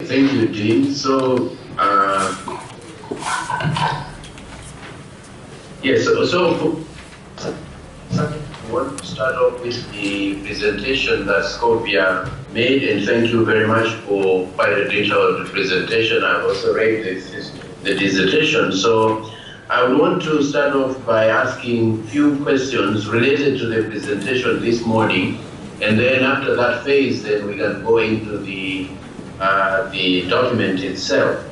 thank you, Dean. So, yes, so I want to start off with the presentation that Scopia made, and thank you very much for quite a detailed presentation. I've also read the dissertation. So I would want to start off by asking a few questions related to the presentation this morning, and then after that phase, then we can go into the document itself.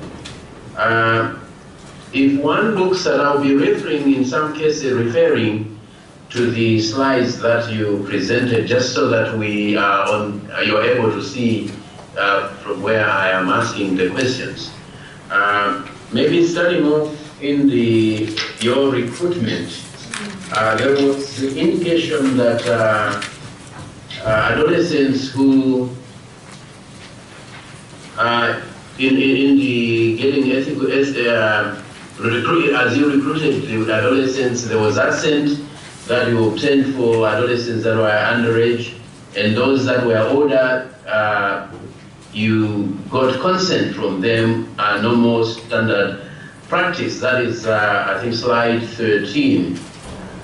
If one looks at, I'll be referring in some cases, referring to the slides that you presented, just so that we are you're able to see from where I am asking the questions. Maybe starting off in your recruitment, there was the indication that adolescents who in the getting ethical as you recruited the adolescents, there was assent that you obtained for adolescents that were underage, and those that were older, you got consent from them, normal standard practice. That is, I think, slide 13.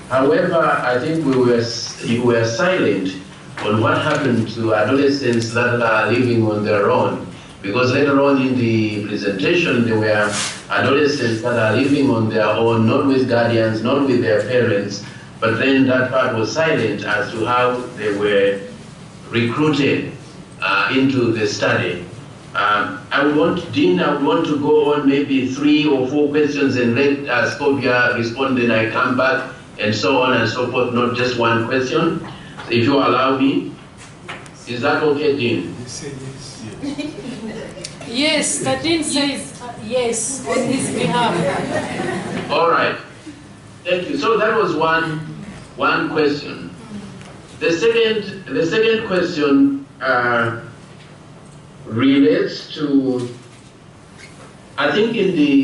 However, I think you were silent on what happened to adolescents that are living on their own. Because later on in the presentation, there were adolescents that are living on their own, not with guardians, not with their parents, but then that part was silent as to how they were recruited into the study. Dean, I would want to go on maybe 3 or 4 questions and let Scopia respond, then I come back, and so on and so forth, not just one question. If you allow me. Is that okay, Dean? Yes, the Dean says yes on his behalf. All right. Thank you. So that was one question. The second question relates to, I think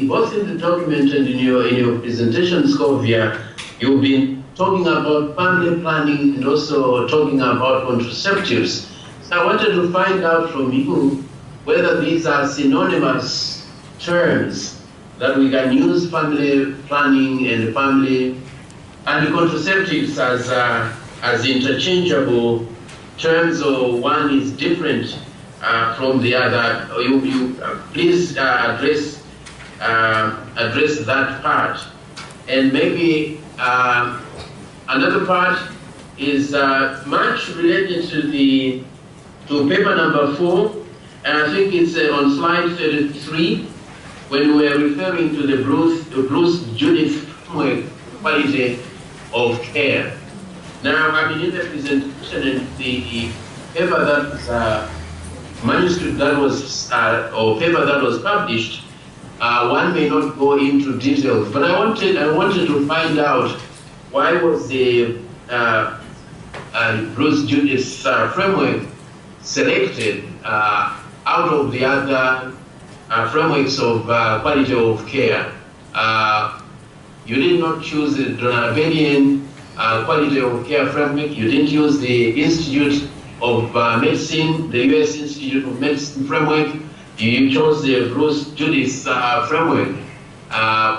both in the document and in your presentation, Scopia, you've been talking about family planning and also talking about contraceptives. So I wanted to find out from you whether these are synonymous terms that we can use, family planning and contraceptives as interchangeable terms, or one is different from the other. You please address that part. And maybe another part is much related to paper number 4, and I think it's on slide 33, when we're referring to the Bruce Judith quality of care. Now, I mean, in the presentation and the paper that was manuscript that was, or paper that was published, one may not go into details, but I wanted to find out why was the Bruce Judith framework selected out of the other frameworks of quality of care. You did not choose the Donavellian quality of care framework. You didn't use the Institute of Medicine, the US Institute of Medicine framework. You chose the Bruce Judith framework.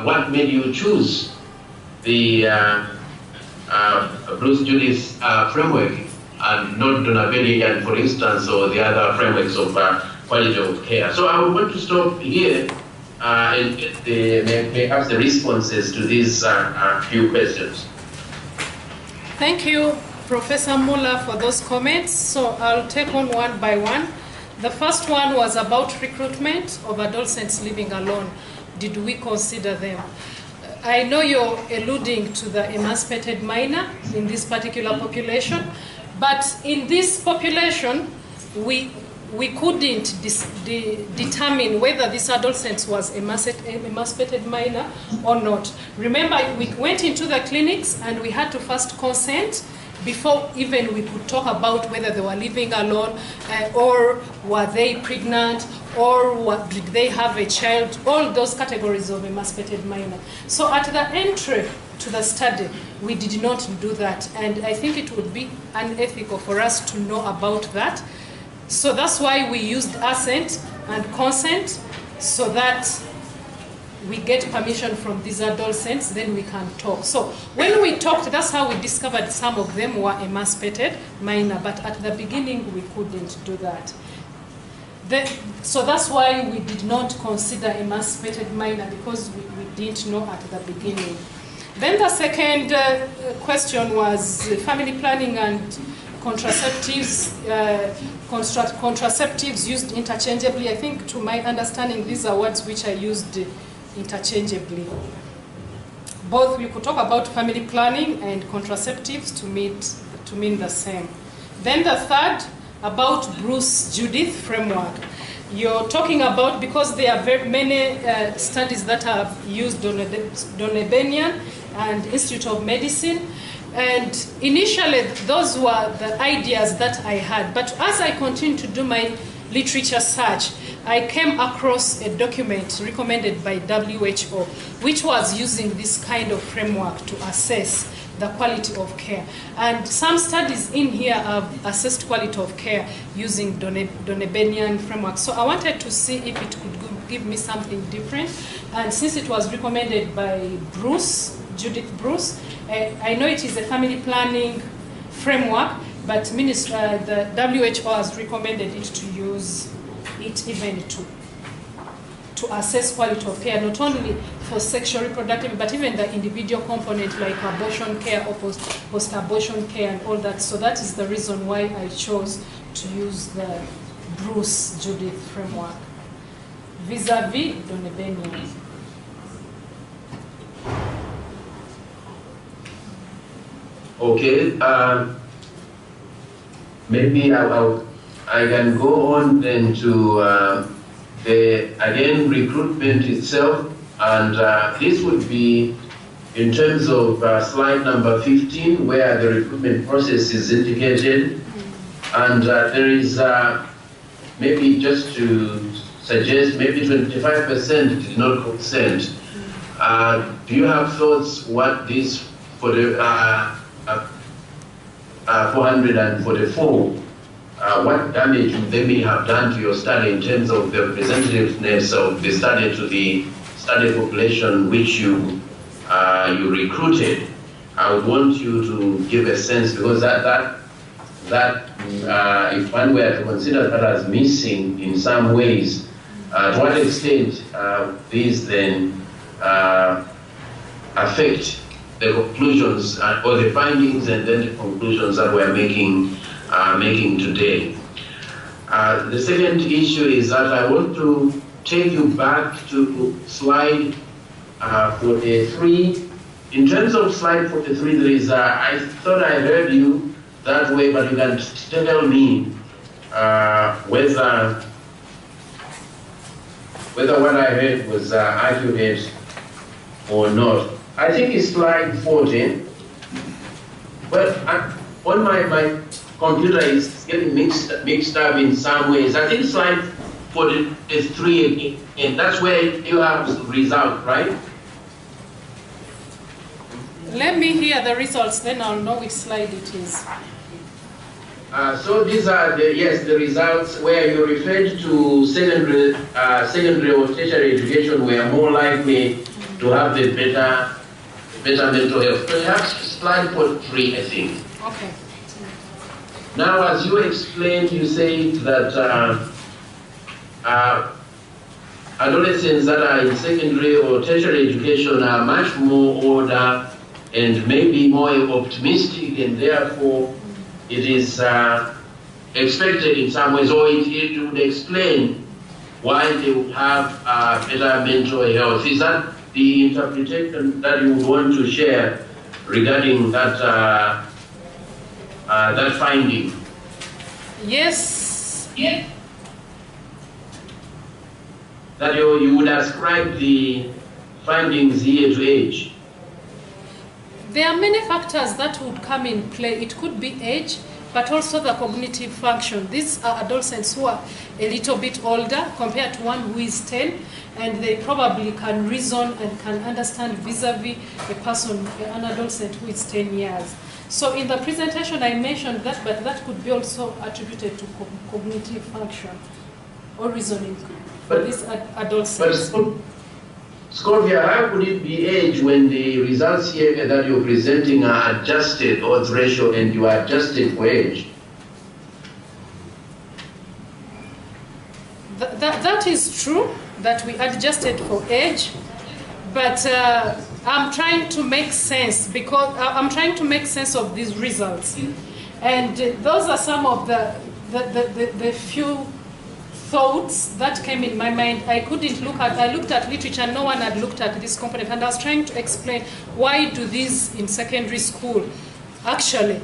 What made you choose the Bruce Judith framework and not Donavellian, for instance, or the other frameworks of quality of care? So I would want to stop here and get perhaps the responses to these few questions. Thank you, Professor Muller, for those comments. So I'll take on one by one. The first one was about recruitment of adolescents living alone. Did we consider them? I know you're alluding to the emancipated minor in this particular population, but in this population, we couldn't determine whether this adolescent was emancipated minor or not. Remember, we went into the clinics and we had to first consent before even we could talk about whether they were living alone, or were they pregnant, or did they have a child, all those categories of emancipated minor. So at the entry to the study, we did not do that, and I think it would be unethical for us to know about that. So that's why we used assent and consent, so that we get permission from these adolescents, then we can talk. So when we talked, that's how we discovered some of them were emancipated minor, but at the beginning we couldn't do that. So that's why we did not consider emancipated minor, because we didn't know at the beginning. Then the second question was family planning and contraceptives. Contraceptives used interchangeably. I think, to my understanding, these are words which are used interchangeably. Both, you could talk about family planning and contraceptives to mean the same. Then the third, about Bruce Judith framework. You're talking about, because there are very many studies that have used Donebenian and Institute of Medicine, and initially those were the ideas that I had. But as I continued to do my literature search, I came across a document recommended by WHO, which was using this kind of framework to assess the quality of care. And some studies in here have assessed quality of care using Donebenian framework. So I wanted to see if it could give me something different. And since it was recommended by Judith Bruce, I know it is a family planning framework, but the WHO has recommended it to use it even to assess quality of care, not only for sexual reproductive, but even the individual component like abortion care or post-abortion care and all that. So that is the reason why I chose to use the Bruce Judith framework vis-a-vis Donebenian. Okay, maybe I can go on then to again, recruitment itself, and this would be in terms of slide number 15, where the recruitment process is indicated, and there is maybe, just to suggest, maybe 25% did not consent. Do you have thoughts what this for the 444? What damage they may have done to your study in terms of the representativeness of the study to the study population which you recruited? I would want you to give a sense, because that if one were to consider that as missing in some ways, to what extent these then affect the conclusions or the findings and then the conclusions that we're making today. The second issue is that I want to take you back to slide 43. In terms of slide 43, there is I thought I heard you that way, but you can tell me whether what I heard was accurate or not. I think it's slide 14. Well, on my computer is getting mixed up in some ways. I think slide 43 again, and that's where you have the result, right? Let me hear the results, then I'll know which slide it is. So these are the results where you referred to secondary or tertiary education were more likely to have the better mental health. Perhaps slide 43, I think. Okay. Now, as you explained, you said that adolescents that are in secondary or tertiary education are much more older and maybe more optimistic, and therefore it is expected in some ways, or it would explain why they would have better mental health. Is that the interpretation that you would want to share regarding that that finding? Yes. Yeah. That you would ascribe the findings here to age? There are many factors that would come in play. It could be age, but also the cognitive function. These are adolescents who are a little bit older compared to one who is 10, and they probably can reason and can understand vis-a-vis a person, an adolescent who is 10 years. So in the presentation I mentioned that, but that could be also attributed to cognitive function or reasoning for these adolescents. But Scovia, how could it be age when the results here that you're presenting are adjusted odds ratio and you are adjusted for age? That is true, that we adjusted for age, but I'm trying to make sense, because I'm trying to make sense of these results. And those are some of the few thoughts that came in my mind. I looked at literature, no one had looked at this component, and I was trying to explain why do these in secondary school actually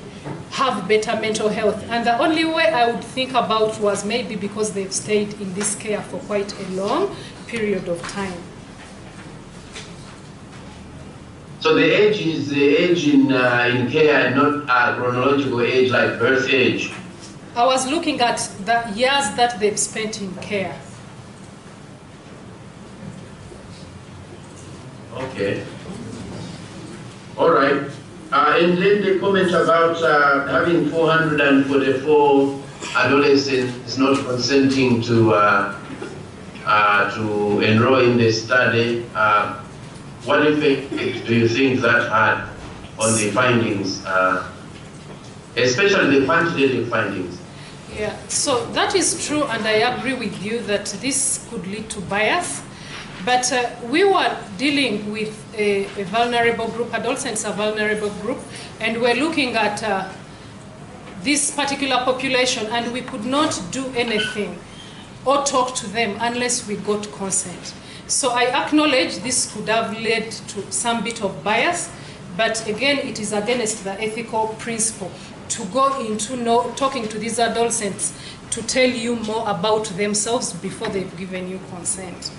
have better mental health. And the only way I would think about was maybe because they've stayed in this care for quite a long period of time. So the age is the age in care, not a chronological age like birth age. I was looking at the years that they've spent in care. Okay. All right. And then the comment about having 444 adolescents not consenting to enroll in the study. What effect do you think that had on the findings, especially the quantitative findings? Yeah, so that is true, and I agree with you that this could lead to bias. But we were dealing with a vulnerable group, adolescents are a vulnerable group, and we're looking at this particular population, and we could not do anything or talk to them unless we got consent. So I acknowledge this could have led to some bit of bias, but again, it is against the ethical principle to go into talking to these adolescents to tell you more about themselves before they've given you consent.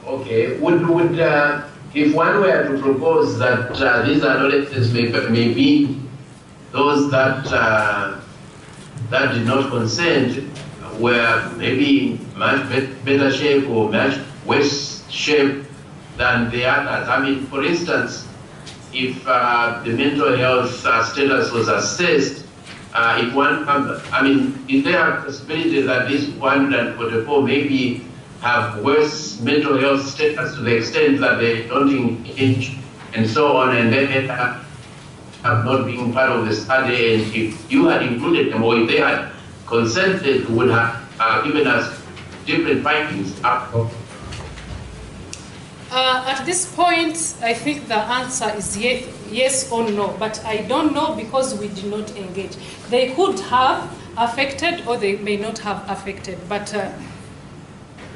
Okay, if one were to propose that these adolescents may be those that did not consent, were maybe in much better shape or much worse shape than the others. I mean, for instance, if the mental health status was assessed, if one, I mean, is there a possibility that these 144 maybe have worse mental health status to the extent that they don't engage and so on, and then end up not being part of the study? And if you had included them, or if they had consented, would have given us different findings. At this point, I think the answer is yes or no, but I don't know because we did not engage. They could have affected or they may not have affected, but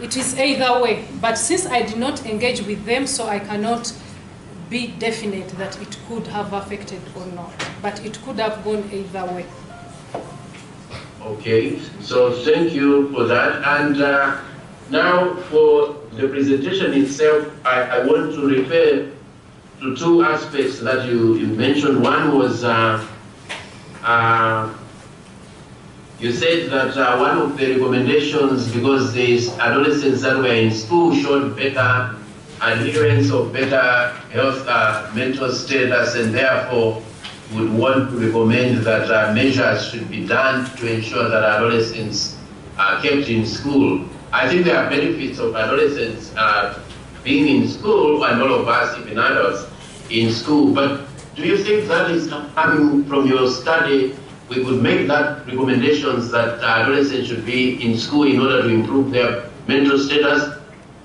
it is either way. But since I did not engage with them, so I cannot be definite that it could have affected or not, but it could have gone either way. Okay, so thank you for that. And now for the presentation itself, I want to refer to two aspects that you mentioned. One was you said that one of the recommendations, because these adolescents that were in school showed better adherence of better health mental status, and therefore would want to recommend that measures should be done to ensure that adolescents are kept in school. I think there are benefits of adolescents being in school, and all of us, even adults, in school. But do you think that is coming from your study? We could make that recommendations that adolescents should be in school in order to improve their mental status?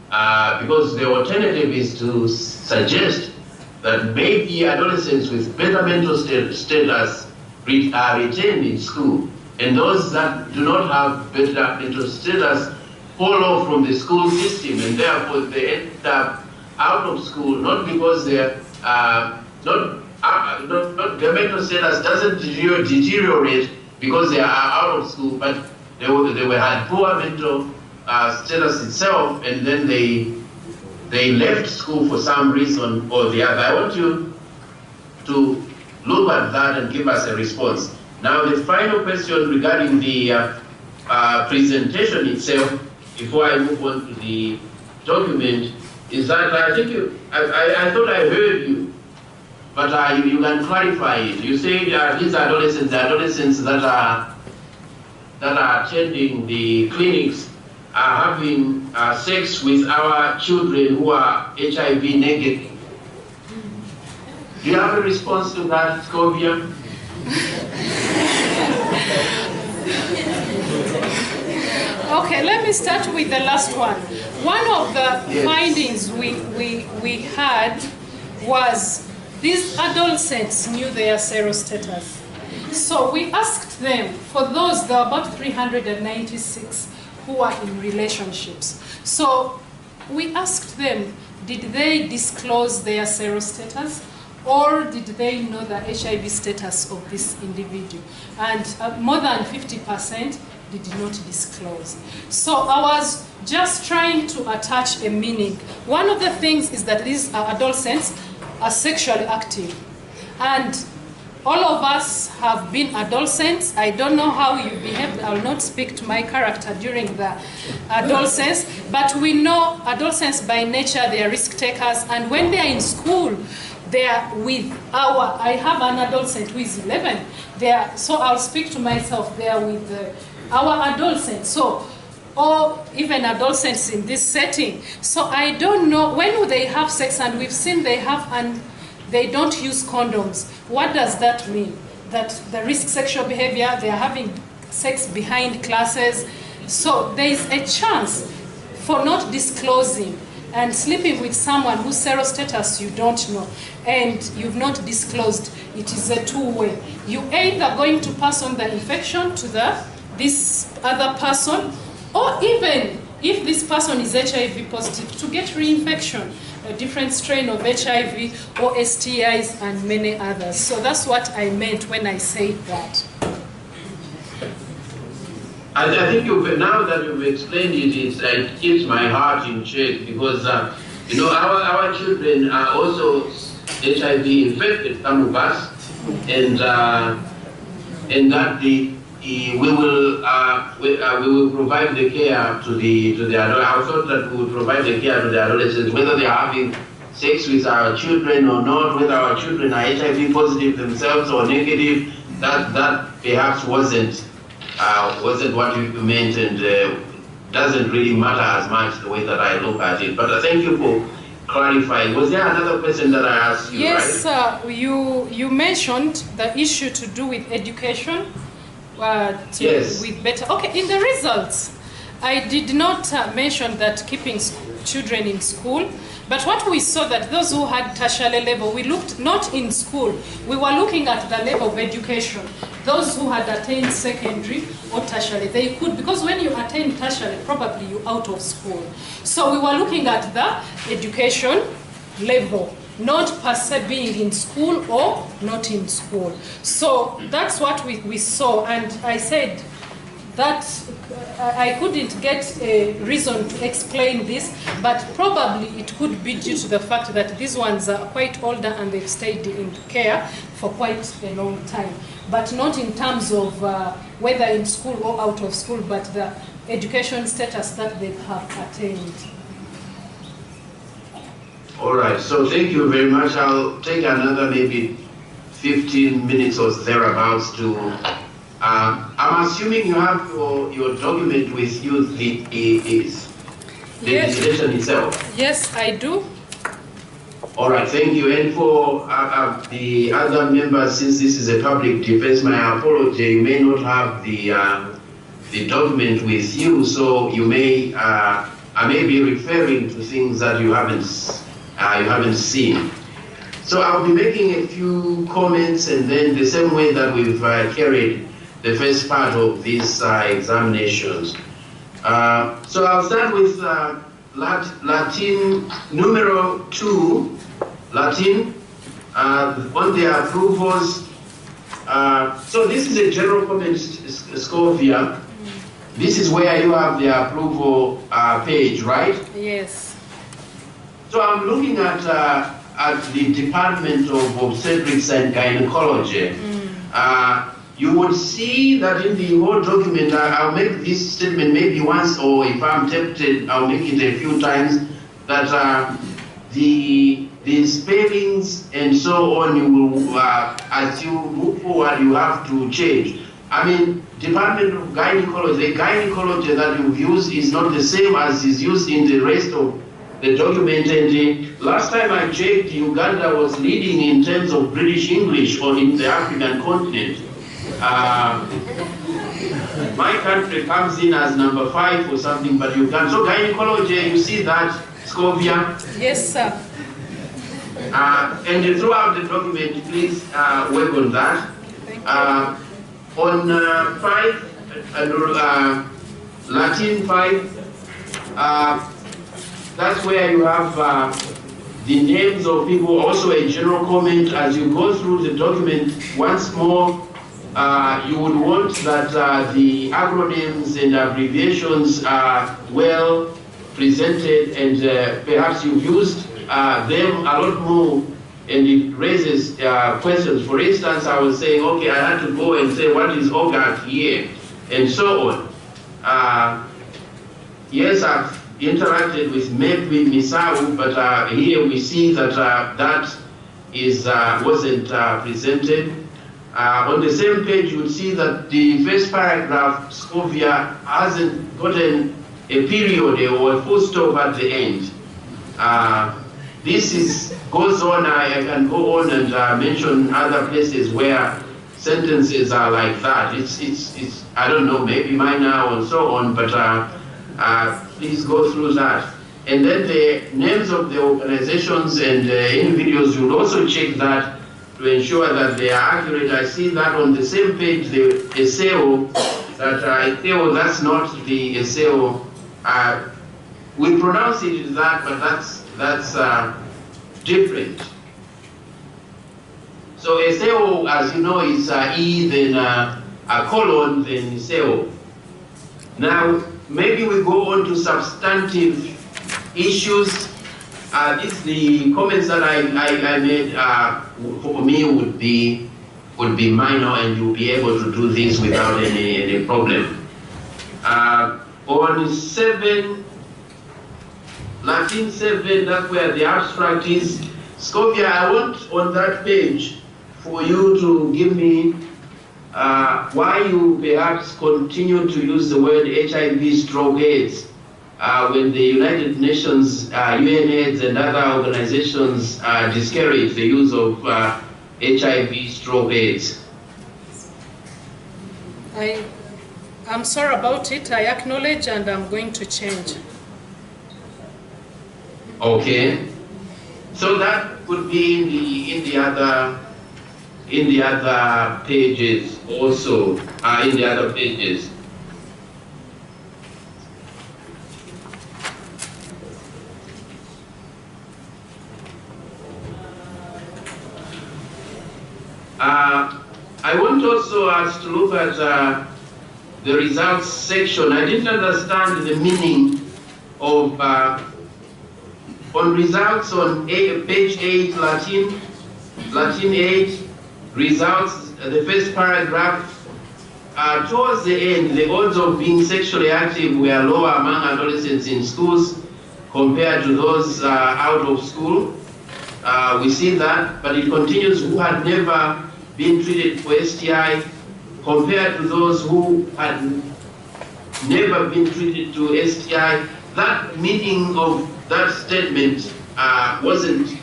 Because the alternative is to suggest that maybe adolescents with better mental status are retained in school, and those that do not have better mental status fall off from the school system, and therefore they end up out of school, not because they're their mental status doesn't deteriorate because they are out of school, but they had poor mental status itself, and then they left school for some reason or the other. I want you to look at that and give us a response. Now, the final question regarding the presentation itself, before I move on to the document, is that I think I thought I heard you, but you can clarify it. You say these adolescents, the adolescents that that are attending the clinics are having sex with our children who are HIV negative. Do you have a response to that, Scovia? Okay, let me start with the last one. One of the findings we had was these adolescents knew their serostatus. So we asked them, for those, there are about 396 who are in relationships. So we asked them, did they disclose their serostatus, or did they know the HIV status of this individual? And more than 50% did not disclose. So I was just trying to attach a meaning. One of the things is that these adolescents are sexually active. And all of us have been adolescents. I don't know how you behaved. I'll not speak to my character during the adolescence, but we know adolescents by nature, they are risk takers. And when they are in school, they are with I have an adolescent who is 11. So I'll speak to myself, they are with our adolescents. So, or even adolescents in this setting. So I don't know, when would they have sex? And we've seen they have, and they don't use condoms. What does that mean? That the risk sexual behavior, they are having sex behind classes. So there is a chance for not disclosing and sleeping with someone whose serostatus you don't know and you've not disclosed. It is a two-way. You either going to pass on the infection to this other person, or even if this person is HIV positive, to get reinfection, a different strain of HIV or STIs and many others. So that's what I meant when I say that. I think now that you've explained it, it keeps my heart in check, because you know, our children are also HIV infected, some of us, and that we will provide the care to the adults. I thought that we would provide the care to the adolescents, whether they are having sex with our children or not, whether our children are HIV positive themselves or negative. That perhaps wasn't what you meant, and doesn't really matter as much the way that I look at it. But thank you for clarifying. Was there another question that I asked you? Yes, right? You mentioned the issue to do with education. Yes. With better. Okay, in the results, I did not mention that keeping children in school, but what we saw that those who had tertiary level, we looked not in school, we were looking at the level of education. Those who had attained secondary or tertiary, they could, because when you attain tertiary, probably you're out of school. So we were looking at the education level, not per se being in school or not in school. So that's what we saw, and I said that I couldn't get a reason to explain this, but probably it could be due to the fact that these ones are quite older and they've stayed in care for quite a long time, but not in terms of whether in school or out of school, but the education status that they have attained. All right, so thank you very much. I'll take another maybe 15 minutes or thereabouts to, I'm assuming you have your document with you, the legislation itself. Yes, I do. All right, thank you. And for the other members, since this is a public defense, my apology, you may not have the document with you, so you may, I may be referring to things that you haven't seen. So I'll be making a few comments, and then the same way that we've carried the first part of these examinations. So I'll start with Latin numero 2, Latin, on the approvals. So this is a general comment, Scovia. This is where you have the approval page, right? Yes. So I'm looking at the Department of Obstetrics and Gynecology. You would see that in the whole document, I'll make this statement maybe once, or if I'm tempted, I'll make it a few times, that the spellings and so on, you will, as you move forward, you have to change. I mean, Department of Gynecology, the gynecology that you've used is not the same as is used in the rest of the document. And last time I checked, Uganda was leading in terms of British English or in the African continent. My country comes in as number 5 or something, but Uganda. So gynecology, you see that, Scovia? Yes, sir. And throughout the document, please work on that. On 5, Latin 5, that's where you have the names of people, also a general comment. As you go through the document once more, you would want that the acronyms and abbreviations are well presented, and perhaps you've used them a lot more, and it raises questions. For instance, I was saying, okay, I had to go and say, what is OGAT here, and so on. Yes, I've interacted with MEP Misau, but here we see that that wasn't presented. On the same page, you would see that the first paragraph, Scovia, hasn't gotten a period or a full stop at the end. This goes on. I can go on and mention other places where sentences are like that. It's I don't know, maybe minor and so on, but please go through that. And then the names of the organizations and individuals, you'll also check that to ensure that they are accurate. I see that on the same page, the SEO, that SEO, that's not the SEO. We pronounce it that, but that's different. So SEO, as you know, is E, then a colon, then SEO. Now, maybe we go on to substantive issues. The comments that I made for me would be minor, and you'll be able to do this without any problem. On 7, Latin 7, that's where the abstract is. Scovia, I want on that page for you to give me why you perhaps continue to use the word HIV/AIDS when the United Nations, UNAIDS, and other organizations discourage the use of HIV/AIDS. I'm sorry about it. I acknowledge, and I'm going to change. Okay, so that would be in the other pages also. In the other pages. I want also us to look at the results section. I didn't understand the meaning of on results on page 8, Latin 8, results, the first paragraph. Towards the end, the odds of being sexually active were lower among adolescents in schools compared to those out of school. We see that, but it continues, who had never been treated for STI compared to those who had never been treated to STI. That meaning of that statement wasn't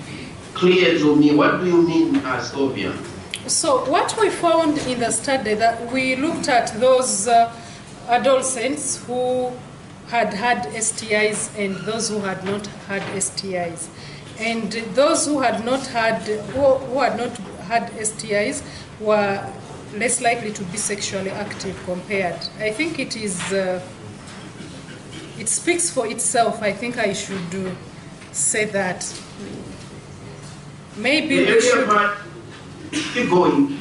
clear to me. What do you mean, Scovia? So what we found in the study, that we looked at those adolescents who had had STIs and those who had not had STIs. And those who had not had STIs were less likely to be sexually active compared. I think it is, it speaks for itself. I think I should say that. Maybe we should... Keep going.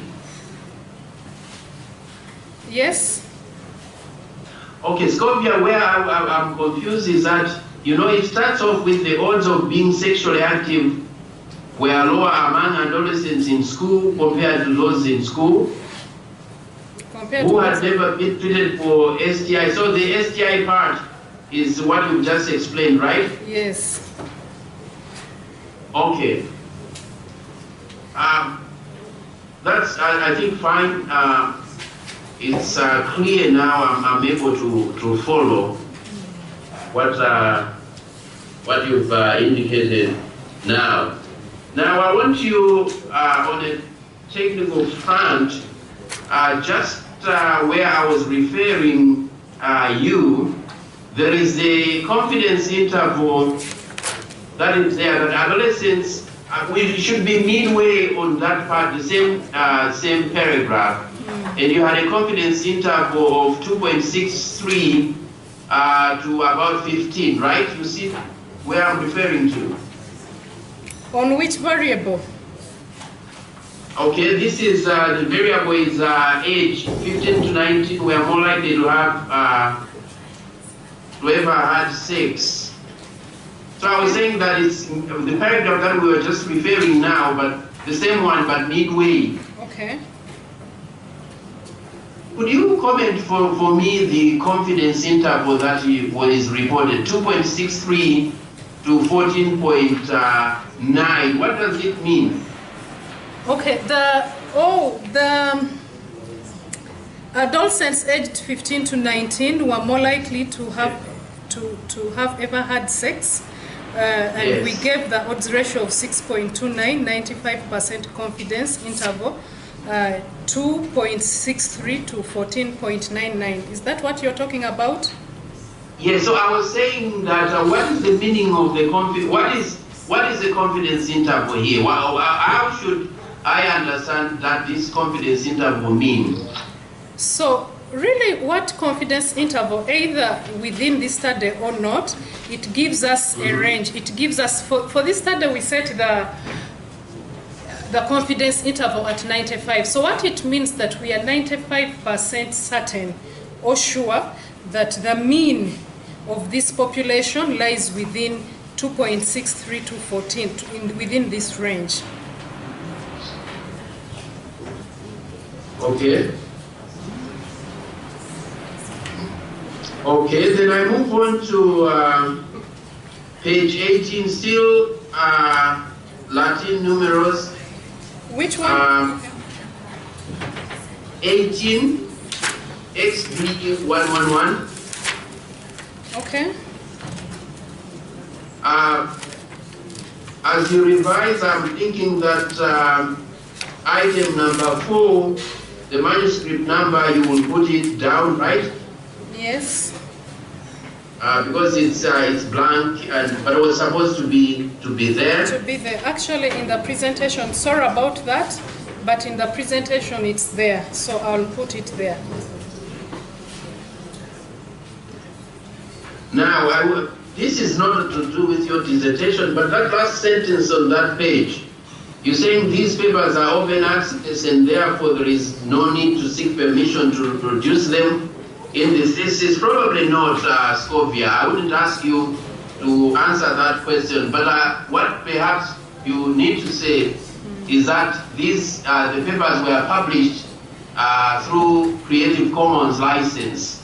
Yes? Okay, Scovia, where I'm confused is that, you know, it starts off with the odds of being sexually active were lower among adolescents in school compared to those in school who had never been treated for STI. So the STI part is what you just explained, right? Yes. Okay. That's, I think, fine. it's clear now. I'm able to follow what you've indicated now. Now I want you on a technical front, just where I was referring you, there is a confidence interval that is there, that adolescents, we should be midway on that part, the same paragraph. And you had a confidence interval of 2.63 to about 15, right? You see where I'm referring to? On which variable? Okay, this is the variable is age 15 to 19. We are more likely to have to ever had sex. So I was saying that it's the paragraph that we were just referring now, but the same one, but midway. Okay. Could you comment for me the confidence interval that is reported, 2.63 to 14.9? What does it mean? Okay, the adolescents aged 15 to 19 were more likely to have ever had sex, and yes. We gave the odds ratio of 6.29, 95% confidence interval, 2.63 to 14.99. Is that what you're talking about? Yes. So I was saying that what is the meaning of the what is the confidence interval here? How should I understand that this confidence interval mean? So really what confidence interval, either within this study or not, it gives us a range. It gives us, for this study we set the confidence interval at 95. So what it means that we are 95% certain or sure that the mean of this population lies within 2.63 to 14, within this range. Okay. Okay, then I move on to page 18, still Latin numerals. Which one? 18, XB111. Okay. As you revise, I'm thinking that item number 4, the manuscript number, you will put it down, right? Yes. Because it's blank, but it was supposed to be there. To be there. Actually, in the presentation, sorry about that, but in the presentation it's there, so I'll put it there. Now, this is not to do with your dissertation, but that last sentence on that page, you're saying these papers are open access and therefore there is no need to seek permission to produce them in the thesis. Probably not, Scovia. I wouldn't ask you to answer that question, but what perhaps you need to say is that these the papers were published through Creative Commons license.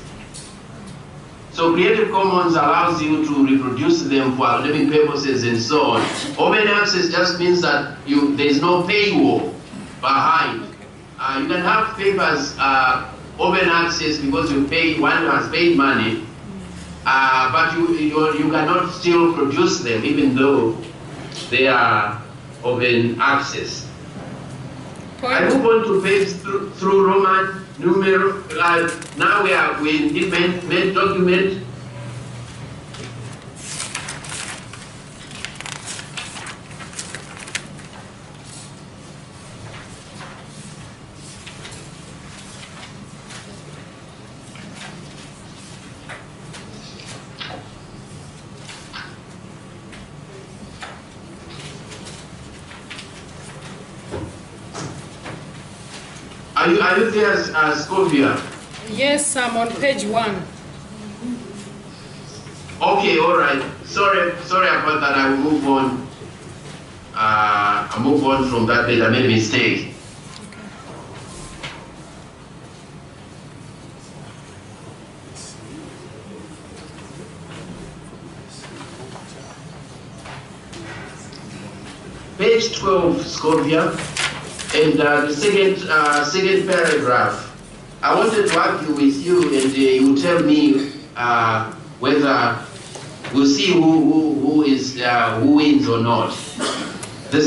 So Creative Commons allows you to reproduce them for academic purposes and so on. Open access just means that there is no paywall behind. You can have papers open access because one has paid money, but you cannot still produce them even though they are open access. I move on to page through Roman numeral. Now we in the main document. Are you there, Scovia? Yes, I'm on page 1. Okay, all right. Sorry about that. I will move on. I move on from that page. I made a mistake. Page 12, Scovia, and the second paragraph. I wanted to argue with you, and you tell me whether we'll see who wins or not. The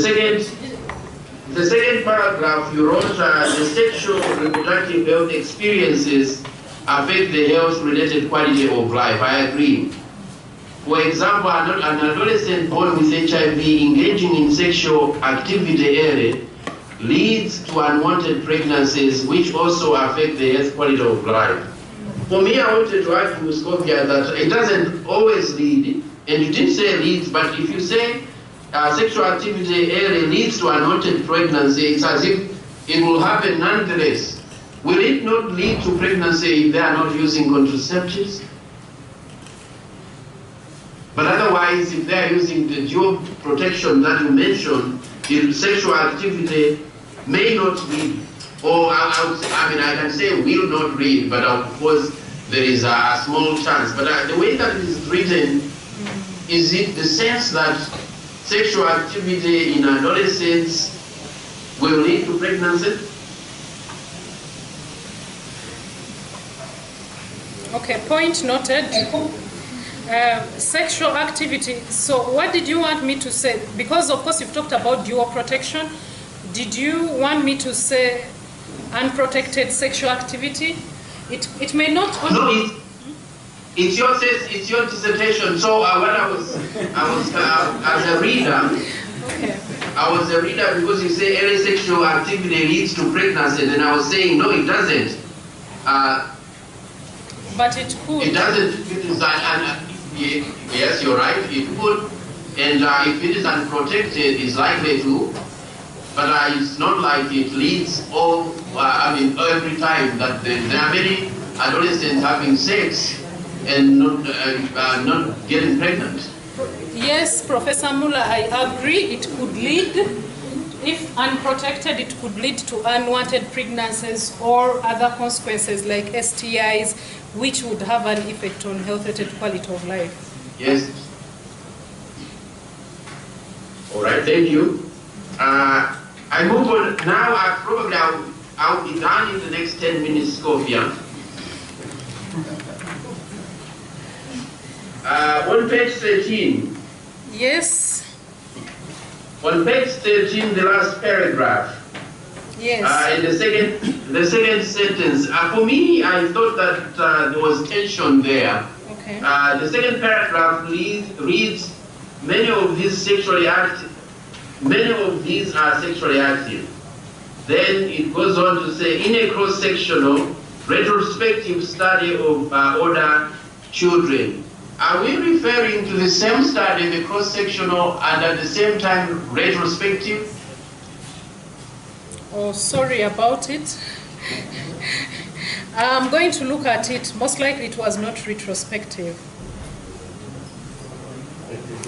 second paragraph, you wrote the sexual reproductive health experiences affect the health-related quality of life. I agree. For example, an adolescent born with HIV engaging in sexual activity early leads to unwanted pregnancies, which also affect the health quality of life. For me, I wanted to argue with Scotia that it doesn't always lead, and you didn't say leads, but if you say sexual activity early leads to unwanted pregnancy, it's as if it will happen nonetheless. Will it not lead to pregnancy if they are not using contraceptives? But otherwise, if they are using the dual protection that you mentioned, the sexual activity may not lead, or I can say will not lead, but of course there is a small chance. But the way that it is written, is it the sense that sexual activity in adolescents will lead to pregnancy? Okay, point noted. Sexual activity. So what did you want me to say? Because of course you've talked about dual protection. Did you want me to say unprotected sexual activity? It may not. No, it's your dissertation. So when I was as a reader. Okay. I was a reader because you say early sexual activity leads to pregnancy, and I was saying no, it doesn't. But it could. It doesn't. Yes, you're right. It could, and if it is unprotected, it's likely to. But it's not like it leads every time that there are many adolescents having sex and not getting pregnant. Yes, Professor Muller, I agree. It could lead, if unprotected, it could lead to unwanted pregnancies or other consequences like STIs, which would have an effect on health-related quality of life. Yes. All right, thank you. I move on now. I'll be done in the next 10 minutes, Scotia. On page 13. Yes. On page 13, the last paragraph. Yes. In the second sentence. For me, I thought that there was tension there. Okay. The second paragraph reads, many of these are sexually active. Then it goes on to say, in a cross-sectional retrospective study of older children. Are we referring to the same study, the cross-sectional, and at the same time retrospective? Oh, sorry about it. I'm going to look at it. Most likely it was not retrospective.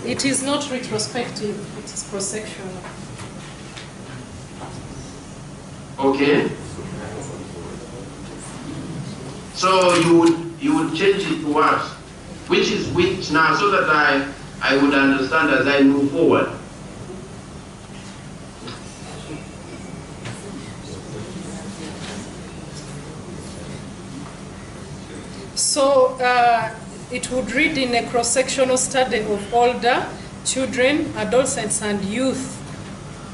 It is not retrospective, it is cross-sectional. Okay. So you would change it to what? Which is which now, so that I would understand as I move forward. So it would read in a cross-sectional study of older children, adolescents, and youth,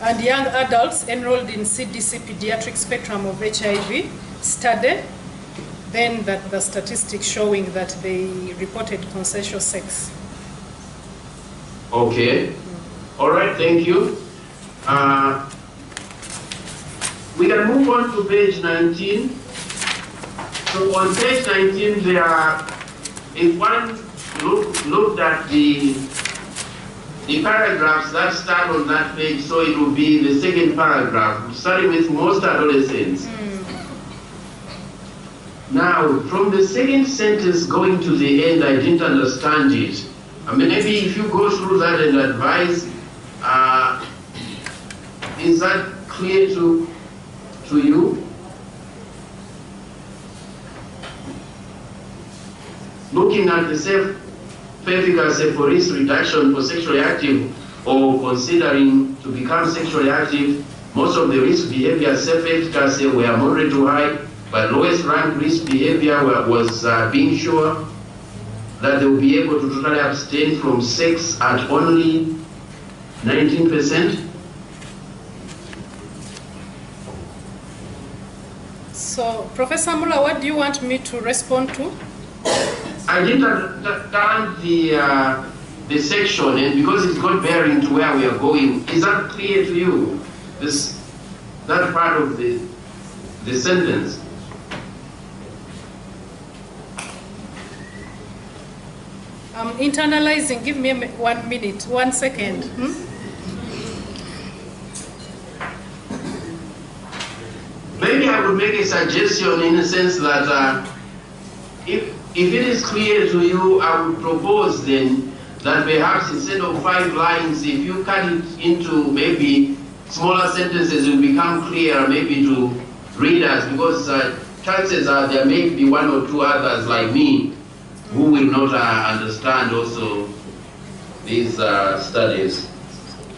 and young adults enrolled in CDC pediatric spectrum of HIV study, then that the statistics showing that they reported consensual sex. Okay. All right, thank you. We can move on to page 19. So on page 19, there are, if one looked at the paragraphs that start on that page, so it will be the second paragraph, starting with most adolescents. Now, from the second sentence going to the end, I didn't understand it. Maybe if you go through that and advise, is that clear to you? Looking at the self-efficacy for risk reduction for sexually active or considering to become sexually active, most of the risk behavior self-efficacy were moderate to high, but lowest ranked risk behavior was being sure that they will be able to totally abstain from sex at only 19%. So, Professor Muller, what do you want me to respond to? I didn't understand the section, and because it's got bearing to where we are going, is that clear to you? That part of the sentence? I'm internalizing. Give me 1 minute, 1 second. Maybe I would make a suggestion in the sense that if it is clear to you, I would propose then that perhaps instead of 5 lines, if you cut it into maybe smaller sentences, it will become clearer maybe to readers, because chances are there may be 1 or 2 others like me who will not understand also these studies.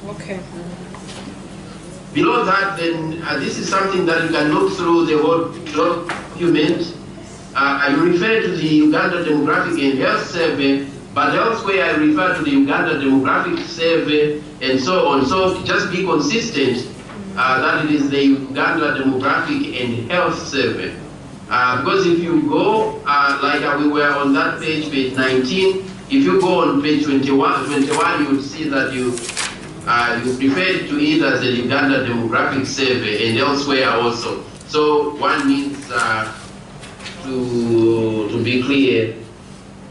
Okay. Below that, then, this is something that you can look through the whole document. I refer to the Uganda Demographic and Health Survey, but elsewhere I refer to the Uganda Demographic Survey and so on. So just be consistent that it is the Uganda Demographic and Health Survey. Because if you go, like we were on that page 19, if you go on page 21, you will see that you refer to it as the Uganda Demographic Survey and elsewhere also. So one needs to be clear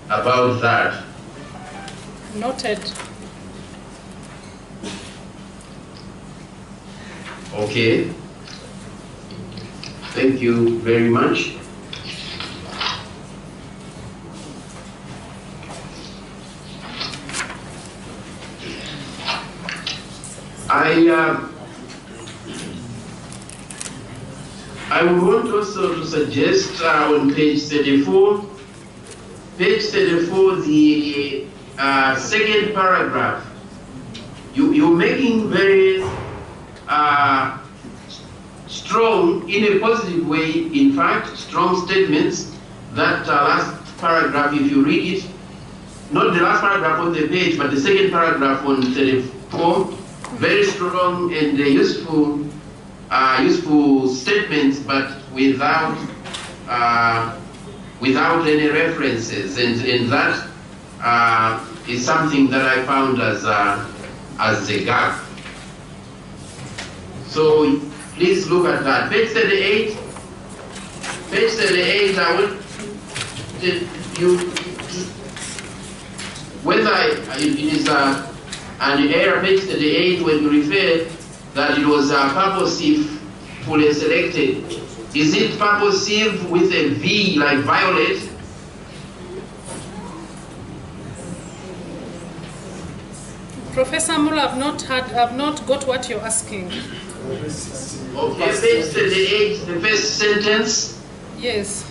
about that. Noted. Okay. Thank you very much. I would want also to suggest on page 34, the second paragraph, you're making very strong, in a positive way, in fact, strong statements. That last paragraph, if you read it, not the last paragraph on the page, but the second paragraph on 34, very strong and useful statements, but without any references, and that is something that I found as a gap. So please look at that. Page 38. Page 38. I want you whether it is an error. Page 38 when you refer that it was purposefully selected. Is it purposive with a V like violet? Professor Muller, I've not got what you're asking. Okay, page 38, the first sentence. Yes.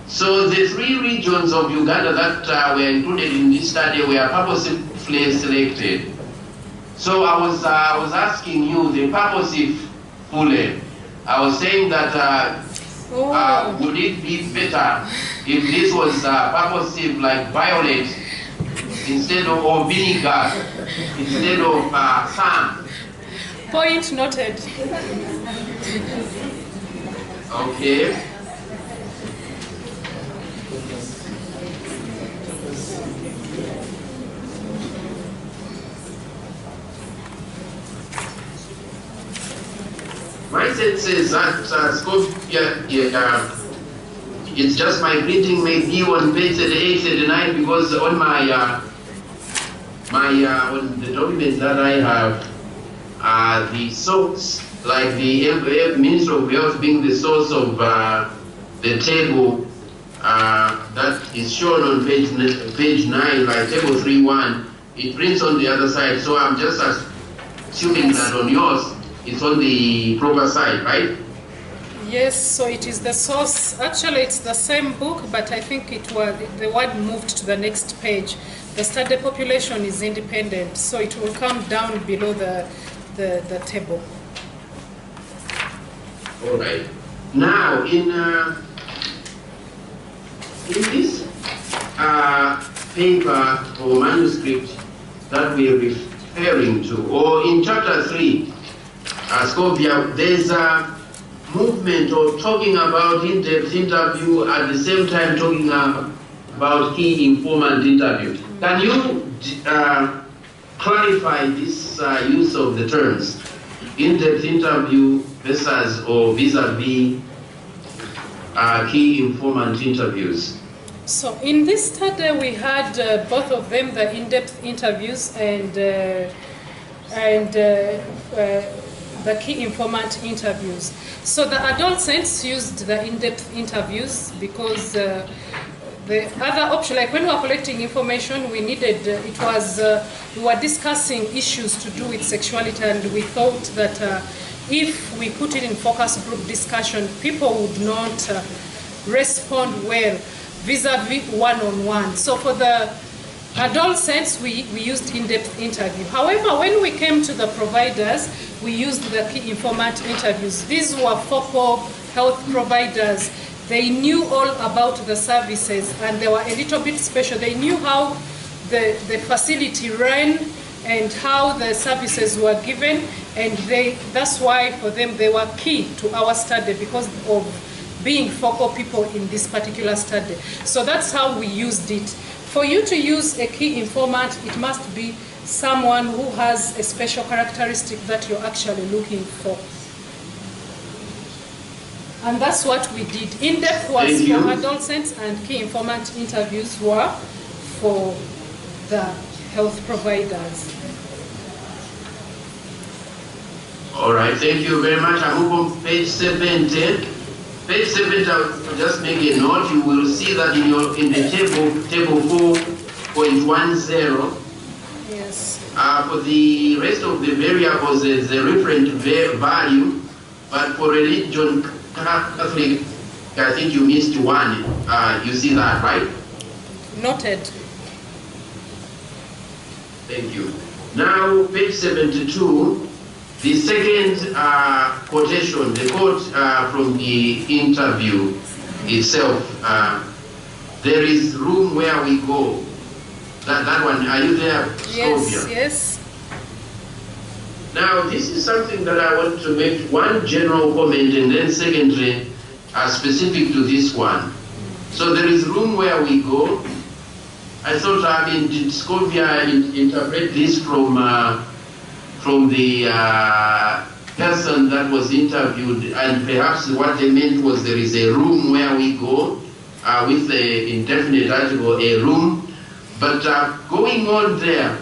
So the 3 regions of Uganda that were included in this study were purposefully selected. So I was asking you the purposefully. I was saying that would it be better if this was purposive like violet instead of or vinegar instead of sun? Point noted. Okay. My sense is that it's just my printing may be on page 38, 39, because on my on the documents that I have, the source, like the Minister of Health being the source of the table that is shown on page 9, like table 3.1, it prints on the other side. So I'm just assuming that on yours, it's on the proper side, right? Yes, so it is the source. Actually, it's the same book, but I think the word moved to the next page. The study population is independent, so it will come down below the table. All right. Now, in this paper or manuscript that we are referring to, or in chapter 3, Scopia, there's a movement of talking about in-depth interview at the same time talking about key informant interview. Can you clarify this use of the terms in-depth interview versus or vis-a-vis key informant interviews? So in this study, we had both of them, the in-depth interviews and the key informant interviews. So the adolescents used the in-depth interviews because the other option, like when we were collecting information, we needed, we were discussing issues to do with sexuality, and we thought that if we put it in focus group discussion, people would not respond well vis-a-vis one-on-one. So for the adolescents, we used in-depth interview. However, when we came to the providers, we used the key informant interviews. These were focal health providers. They knew all about the services, and they were a little bit special. They knew how the facility ran and how the services were given, and that's why for them they were key to our study because of being focal people in this particular study. So that's how we used it. For you to use a key informant, it must be someone who has a special characteristic that you're actually looking for. And that's what we did. In-depth was for adolescents, and key informant interviews were for the health providers. All right, thank you very much. I move on page 70. Page 70, I'll just make a note. You will see that in the table 4.10. Yes. For the rest of the variables, there's a referent value, but for religion Catholic, I think you missed one. You see that, right? Noted. Thank you. Now, page 72. The second quotation, the quote from the interview itself, there is room where we go. That one, are you there? Yes, Scopia? yes. Now, this is something that I want to make one general comment and then secondly, specific to this one. So there is room where we go. I thought, did Scopia interpret this from the person that was interviewed, and perhaps what they meant was there is a room where we go, with the indefinite article, a room. But going on there,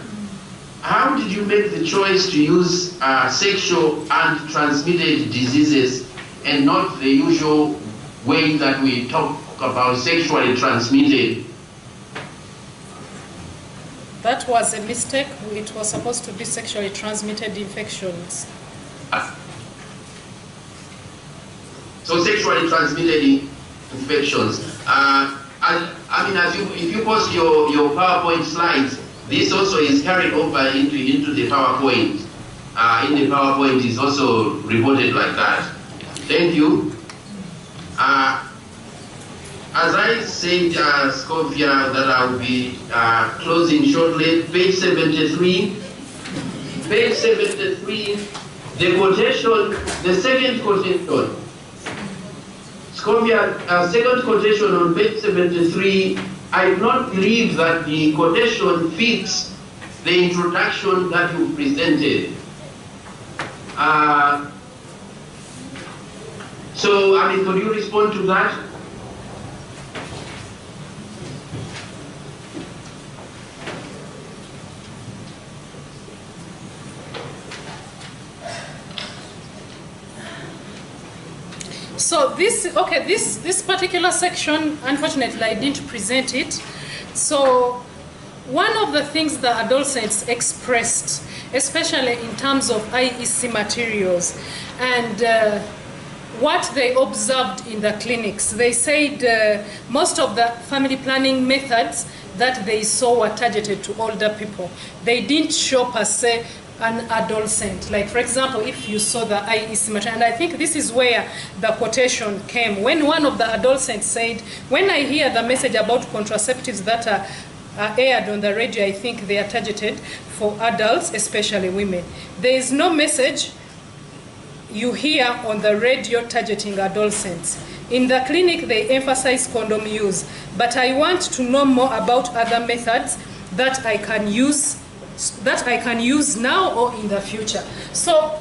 how did you make the choice to use sexual and transmitted diseases and not the usual way that we talk about sexually transmitted? That was a mistake. It was supposed to be sexually transmitted infections. So sexually transmitted infections. If you post your PowerPoint slides, this also is carried over into the PowerPoint. In the PowerPoint is also reported like that. Thank you. As I said, Scopia, that I will be closing shortly. Page 73. Page 73, the quotation, the second quotation. Scopia, second quotation on page 73, I do not believe that the quotation fits the introduction that you presented. Could you respond to that? So this particular section, unfortunately, I didn't present it. So one of the things the adolescents expressed, especially in terms of IEC materials and what they observed in the clinics, they said most of the family planning methods that they saw were targeted to older people. They didn't show per se an adolescent. Like, for example, if you saw the IE symmetry, and I think this is where the quotation came, when one of the adolescents said, when I hear the message about contraceptives that are aired on the radio, I think they are targeted for adults, especially women. There is no message you hear on the radio targeting adolescents. In the clinic, they emphasize condom use, but I want to know more about other methods that I can use now or in the future. So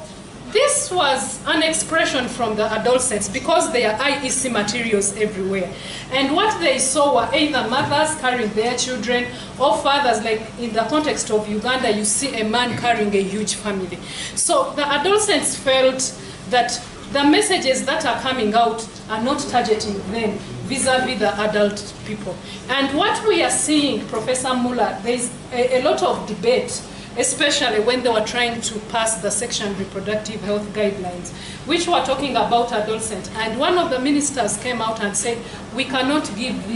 this was an expression from the adolescents because there are IEC materials everywhere. And what they saw were either mothers carrying their children or fathers, like in the context of Uganda, you see a man carrying a huge family. So the adolescents felt that the messages that are coming out are not targeting them vis-a-vis the adult people. And what we are seeing, Professor Muller, there is a lot of debate, especially when they were trying to pass the Sexual Reproductive Health Guidelines, which were talking about adolescents. And one of the ministers came out and said, we cannot give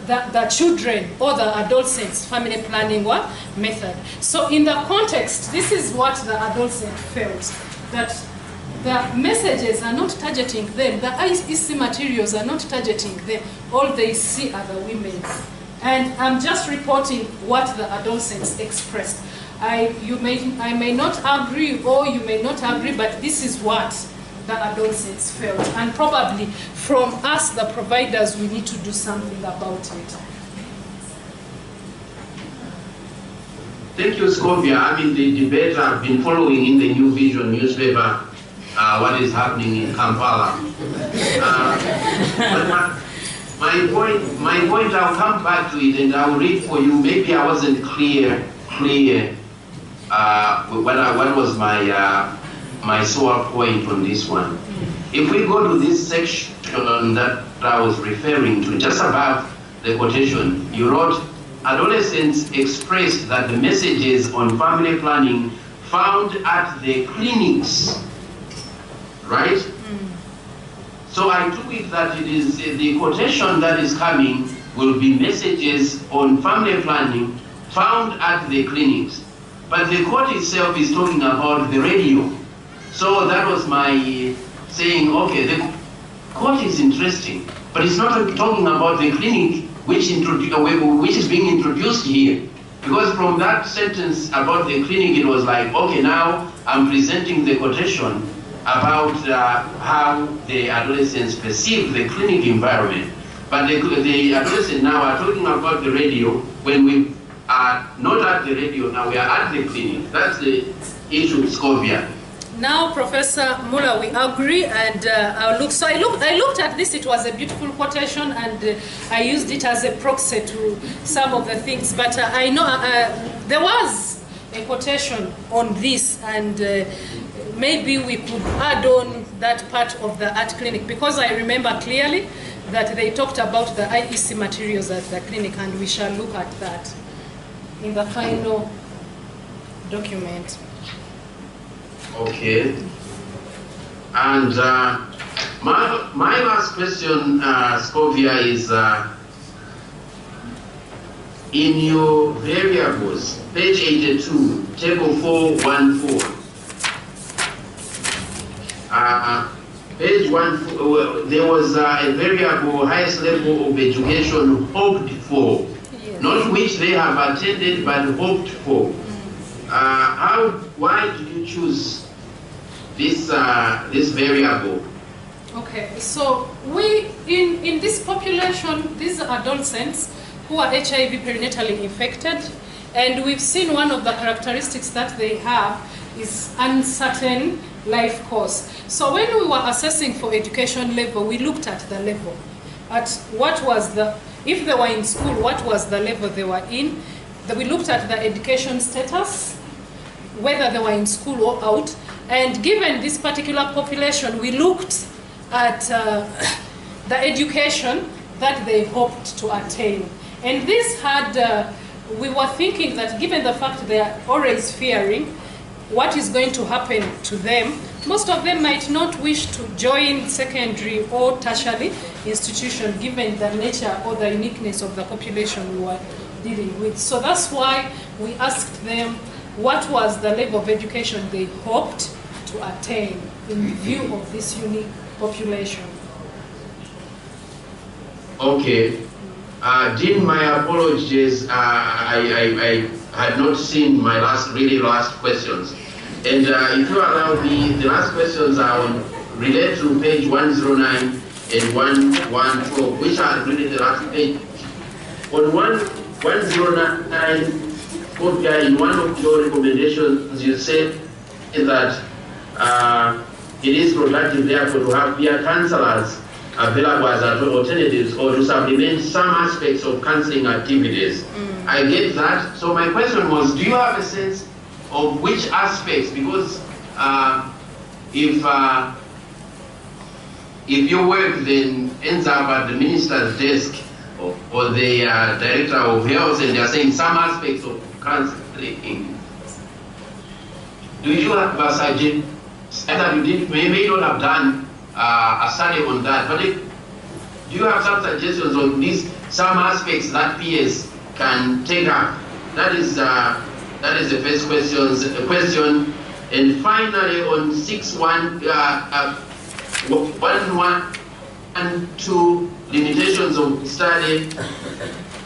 the children or the adolescents family planning method. So in the context, this is what the adolescent felt, that the messages are not targeting them, the IEC materials are not targeting them, all they see are the women. And I'm just reporting what the adolescents expressed. I may not agree or you may not agree, but this is what the adolescents felt. And probably from us, the providers, we need to do something about it. Thank you, Scovia. I mean, the debate I've been following in the New Vision newspaper, what is happening in Kampala. But my point, I'll come back to it and I'll read for you. Maybe I wasn't clear what was my sore point on this one. If we go to this section that I was referring to, just above the quotation, you wrote, adolescents expressed that the messages on family planning found at the clinics, right? So I took it that it is the quotation that is coming will be messages on family planning found at the clinics. But the quote itself is talking about the radio. So that was my saying, okay, the quote is interesting, but it's not talking about the clinic which is being introduced here. Because from that sentence about the clinic, it was like, okay, now I'm presenting the quotation about how the adolescents perceive the clinic environment. But the adolescents now are talking about the radio when we are not at the radio, now we are at the clinic. That's the issue, Scovia. Now, Professor Muller, we agree, and I looked at this. It was a beautiful quotation, and I used it as a proxy to some of the things. But I know there was a quotation on this, and maybe we could add on that part of the art clinic, because I remember clearly that they talked about the IEC materials at the clinic, and we shall look at that in the final document. Okay. And my last question, Scovia, is in your variables, page 82, table 414. Page 1, there was a variable highest level of education hoped for, yes. Not which they have attended, but hoped for. Why did you choose this variable? Okay, so we in this population, these adolescents who are HIV perinatally infected, and we've seen one of the characteristics that they have is uncertain life course. So when we were assessing for education level, we looked at the level, at what was the, if they were in school, what was the level they were in. We looked at the education status, whether they were in school or out, and given this particular population, we looked at the education that they hoped to attain. And this had, we were thinking that given the fact they are always fearing what is going to happen to them, most of them might not wish to join secondary or tertiary institution given the nature or the uniqueness of the population we were dealing with. So that's why we asked them what was the level of education they hoped to attain in view of this unique population. Okay. Dean, my apologies. I had not seen my last questions. And if you allow me, the last questions are related to page 109 and 112, which are really the last page. On 109, in one of your recommendations, you said that it is productive, therefore, to have peer counselors available as alternatives or to supplement some aspects of counseling activities. I get that. So my question was, do you have a sense of which aspects? Because if your work then ends up at the minister's desk or the director of health and they're saying some aspects of counseling, do you have a suggestion that you may not have done a study on that, but do you have some suggestions on these, some aspects that peers can take up? That is the first question. And finally, on 1.1.2 limitations of study,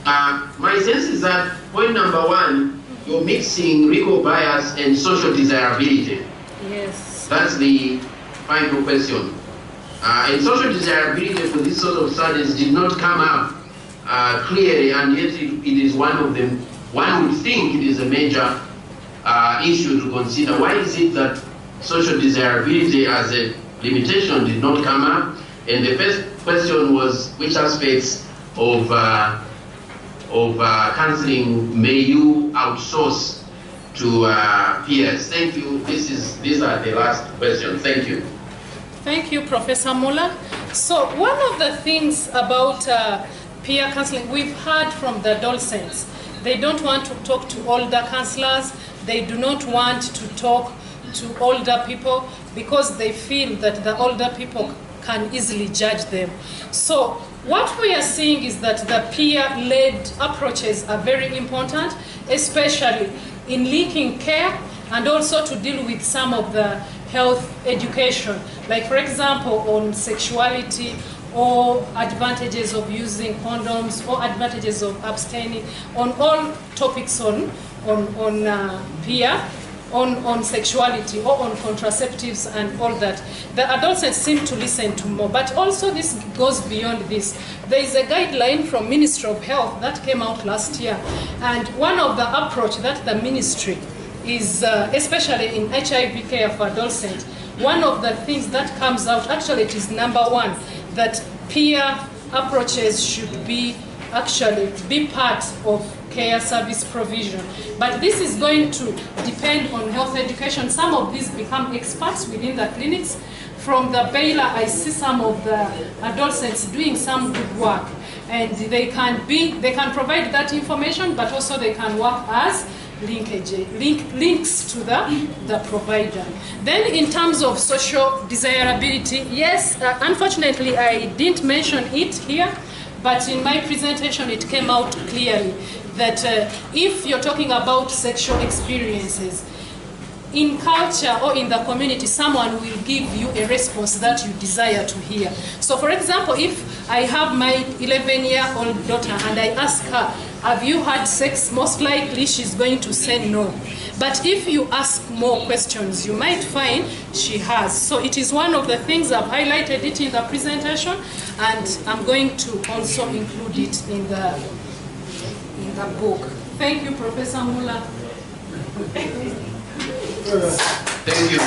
my sense is that point number 1, you're mixing recall bias and social desirability. Yes. That's the final question. And social desirability for this sort of studies did not come up clearly, and yet it is one of them. One would think it is a major issue to consider. Why is it that social desirability as a limitation did not come up? And the first question was, which aspects of counseling may you outsource to peers? Thank you. These are the last questions. Thank you. Thank you, Professor Muller. So one of the things about peer counseling, we've heard from the adolescents. They don't want to talk to older counselors. They do not want to talk to older people because they feel that the older people can easily judge them. So what we are seeing is that the peer-led approaches are very important, especially in linking care and also to deal with some of the health education, like for example on sexuality or advantages of using condoms or advantages of abstaining, on all topics on peer, on sexuality or on contraceptives and all that. The adolescents seem to listen to more, but also this goes beyond this. There is a guideline from Ministry of Health that came out last year, and one of the approach that the ministry is, especially in HIV care for adolescents, one of the things that comes out, actually it is number 1, that peer approaches should be part of care service provision. But this is going to depend on health education. Some of these become experts within the clinics. From the Baylor, I see some of the adolescents doing some good work, and they can provide that information, but also they can work as links to the provider. Then in terms of social desirability, yes, unfortunately I didn't mention it here, but in my presentation it came out clearly that if you're talking about sexual experiences, in culture or in the community, someone will give you a response that you desire to hear. So for example, if I have my 11-year-old daughter and I ask her, have you had sex? Most likely she's going to say no. But if you ask more questions, you might find she has. So it is one of the things I've highlighted it in the presentation, and I'm going to also include it in the book. Thank you, Professor Muller. Thank you.